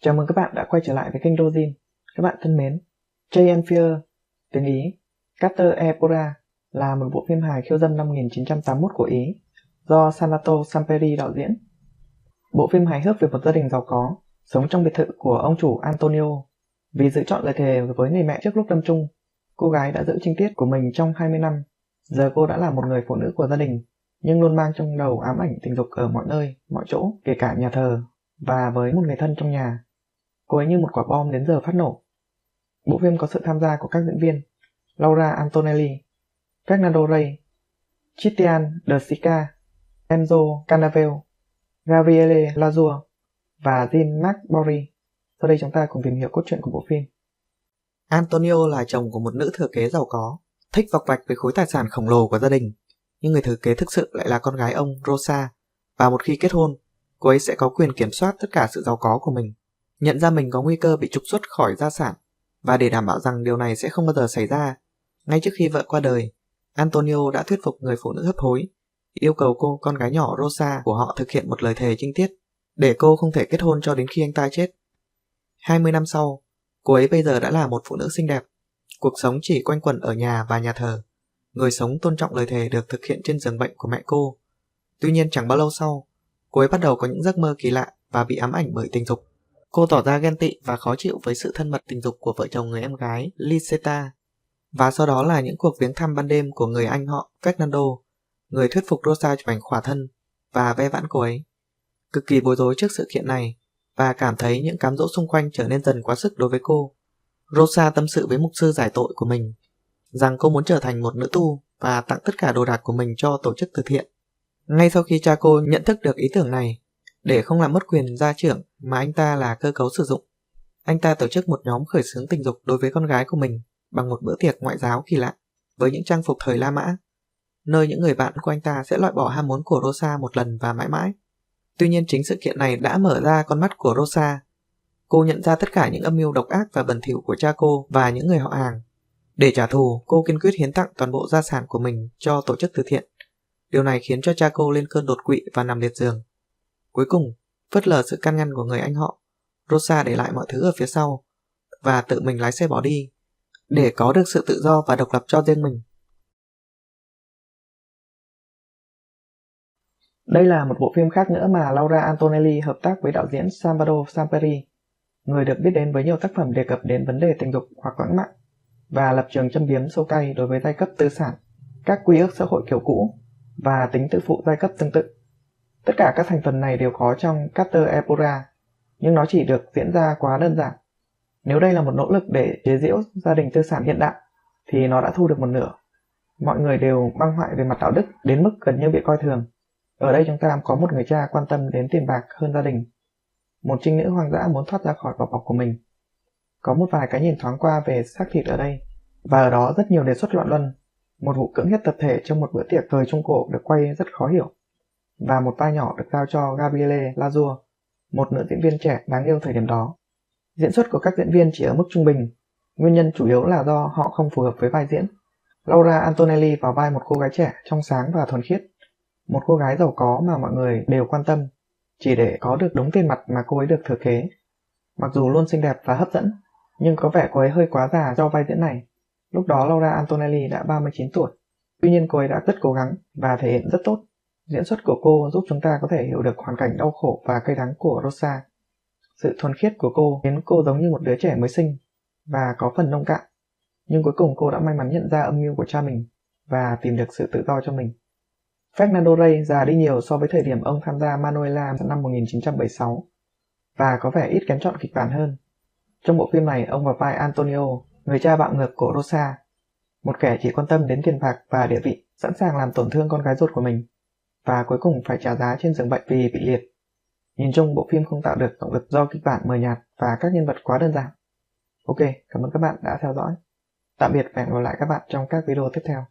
Chào mừng các bạn đã quay trở lại với kênh Dojin. Các bạn thân mến, Jay and Fear, tiếng Ý, Carter e Pora là một bộ phim hài khiêu dâm năm 1981 của Ý do Sanato Samperi đạo diễn. Bộ phim hài hước về một gia đình giàu có sống trong biệt thự của ông chủ Antonio. Vì giữ trọn lời thề với người mẹ trước lúc lâm chung, cô gái đã giữ trinh tiết của mình trong 20 năm. Giờ cô đã là một người phụ nữ của gia đình, nhưng luôn mang trong đầu ám ảnh tình dục ở mọi nơi, mọi chỗ, kể cả nhà thờ và với một người thân trong nhà. Cô ấy như một quả bom đến giờ phát nổ. Bộ phim có sự tham gia của các diễn viên Laura Antonelli, Fernando Rey, Christian De Sica, Enzo Cannavale, Gabriele Lazur và Jean-Marc Borri. Sau đây chúng ta cùng tìm hiểu cốt truyện của bộ phim. Antonio là chồng của một nữ thừa kế giàu có, thích vọc vạch với khối tài sản khổng lồ của gia đình, nhưng người thừa kế thực sự lại là con gái ông Rosa, và một khi kết hôn, cô ấy sẽ có quyền kiểm soát tất cả sự giàu có của mình. Nhận ra mình có nguy cơ bị trục xuất khỏi gia sản, và để đảm bảo rằng điều này sẽ không bao giờ xảy ra, ngay trước khi vợ qua đời, Antonio đã thuyết phục người phụ nữ hấp hối, yêu cầu cô con gái nhỏ Rosa của họ thực hiện một lời thề trinh tiết, để cô không thể kết hôn cho đến khi anh ta chết. 20 năm sau, cô ấy bây giờ đã là một phụ nữ xinh đẹp, cuộc sống chỉ quanh quẩn ở nhà và nhà thờ, người sống tôn trọng lời thề được thực hiện trên giường bệnh của mẹ cô. Tuy nhiên chẳng bao lâu sau, cô ấy bắt đầu có những giấc mơ kỳ lạ và bị ám ảnh bởi tình dục. Cô tỏ ra ghen tị và khó chịu với sự thân mật tình dục của vợ chồng người em gái Lisetta, và sau đó là những cuộc viếng thăm ban đêm của người anh họ Fernando, người thuyết phục Rosa chụp ảnh khỏa thân và ve vãn cô ấy. Cực kỳ bối rối trước sự kiện này và cảm thấy những cám dỗ xung quanh trở nên dần quá sức đối với cô, Rosa tâm sự với mục sư giải tội của mình rằng cô muốn trở thành một nữ tu và tặng tất cả đồ đạc của mình cho tổ chức từ thiện. Ngay sau khi cha cô nhận thức được ý tưởng này, để không làm mất quyền gia trưởng mà anh ta là cơ cấu sử dụng, anh ta tổ chức một nhóm khởi xướng tình dục đối với con gái của mình bằng một bữa tiệc ngoại giáo kỳ lạ với những trang phục thời La Mã, nơi những người bạn của anh ta sẽ loại bỏ ham muốn của Rosa một lần và mãi mãi. Tuy nhiên chính sự kiện này đã mở ra con mắt của Rosa. Cô nhận ra tất cả những âm mưu độc ác và bẩn thỉu của cha cô và những người họ hàng. Để trả thù, cô kiên quyết hiến tặng toàn bộ gia sản của mình cho tổ chức từ thiện. Điều này khiến cho cha cô lên cơn đột quỵ và nằm liệt giường. Cuối cùng, phớt lờ sự can ngăn của người anh họ, Rosa để lại mọi thứ ở phía sau và tự mình lái xe bỏ đi để có được sự tự do và độc lập cho riêng mình. Đây là một bộ phim khác nữa mà Laura Antonelli hợp tác với đạo diễn Salvador Samperi, người được biết đến với nhiều tác phẩm đề cập đến vấn đề tình dục hoặc lãng mạn và lập trường châm biếm sâu cay đối với giai cấp tư sản, các quy ước xã hội kiểu cũ và tính tự phụ giai cấp tương tự. Tất cả các thành phần này đều có trong Carter e Pora, nhưng nó chỉ được diễn ra quá đơn giản. Nếu đây là một nỗ lực để chế giễu gia đình tư sản hiện đại, thì nó đã thu được một nửa. Mọi người đều băng hoại về mặt đạo đức đến mức gần như bị coi thường. Ở đây chúng ta có một người cha quan tâm đến tiền bạc hơn gia đình. Một trinh nữ hoang dã muốn thoát ra khỏi vỏ bọc của mình. Có một vài cái nhìn thoáng qua về xác thịt ở đây, và ở đó rất nhiều đề xuất loạn luân. Một vụ cưỡng hiếp tập thể trong một bữa tiệc thời Trung Cổ được quay rất khó hiểu. Và một vai nhỏ được giao cho Gabriele Lazur, một nữ diễn viên trẻ đáng yêu thời điểm đó. Diễn xuất của các diễn viên chỉ ở mức trung bình, nguyên nhân chủ yếu là do họ không phù hợp với vai diễn. Laura Antonelli vào vai một cô gái trẻ trong sáng và thuần khiết, một cô gái giàu có mà mọi người đều quan tâm, chỉ để có được đống tiền mặt mà cô ấy được thừa kế. Mặc dù luôn xinh đẹp và hấp dẫn, nhưng có vẻ cô ấy hơi quá già cho vai diễn này. Lúc đó Laura Antonelli đã 39 tuổi, tuy nhiên cô ấy đã rất cố gắng và thể hiện rất tốt. Diễn xuất của cô giúp chúng ta có thể hiểu được hoàn cảnh đau khổ và cay đắng của Rosa. Sự thuần khiết của cô khiến cô giống như một đứa trẻ mới sinh và có phần nông cạn, nhưng cuối cùng cô đã may mắn nhận ra âm mưu của cha mình và tìm được sự tự do cho mình. Fernando Rey già đi nhiều so với thời điểm ông tham gia Manuela năm 1976, và có vẻ ít kén chọn kịch bản hơn. Trong bộ phim này, ông vào vai Antonio, người cha bạo ngược của Rosa, một kẻ chỉ quan tâm đến tiền bạc và địa vị, sẵn sàng làm tổn thương con gái ruột của mình, và cuối cùng phải trả giá trên giường bệnh vì bị liệt. Nhìn chung, bộ phim không tạo được động lực do kịch bản mờ nhạt và các nhân vật quá đơn giản. Ok, cảm ơn các bạn đã theo dõi. Tạm biệt và hẹn gặp lại các bạn trong các video tiếp theo.